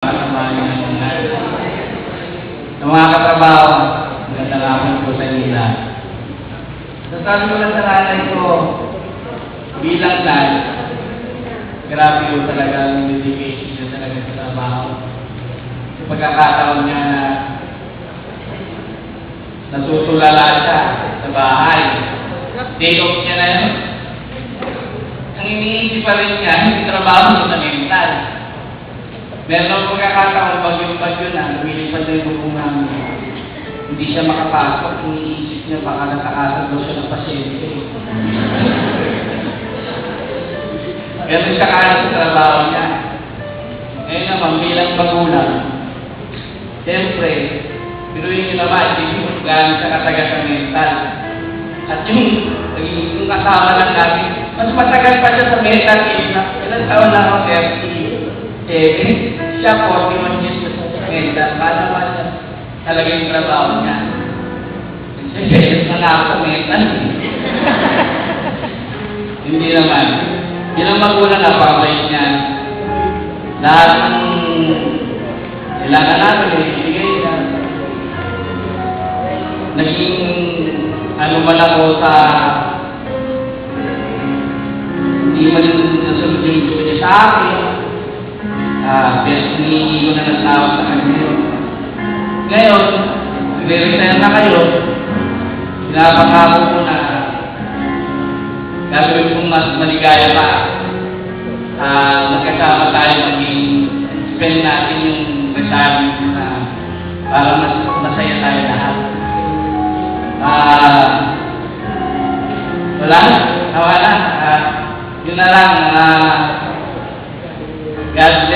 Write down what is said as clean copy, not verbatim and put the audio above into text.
Ng mga katrabaho, magandang hapon po sa inyo lahat. Sasabi ko lang sa nanay ko, bilang nan, grabe yung talagang dedication niya talaga sa trabaho. Sa pagkakataon niya na natutulala siya sa bahay. Day off niya na yun. Ang iniisip pa rin niya, hindi trabaho sa mental. Meron ang pagkakataon, bagyo na, lumilipad na yung bubong namin. Hindi siya makapasok, iniisip niya, baka nakaasag daw siya ng pasyente. Meron siya kaya sa trabaho niya. Ngayon naman, bilang magulang, siyempre, piruin niyo naman, hindi mo gano'n siya katagal sa mental. At yung kasama lang natin, mas matagal pa siya sa mental, ilang taon na ako, 37, siya 41 years na sa mental. Paano ba siya talaga yung trabaho niya? Kasi na ako sa mental. Hindi naman. Bilang magulang na pabay niya, lahat ng kailangan natin, ibigay niya. Naging ano man ako sa hindi man nasunod yung gusto niya sa akin. Hinihingi ko na nagtawag sa kanya. Ngayon, nire-retire na kayo, pinapangako ko na gagawin kong mas maligaya pa. Magkasama tayo spend natin yung retirement na para mas masaya tayo lahat. Wala na. Yun na lang. God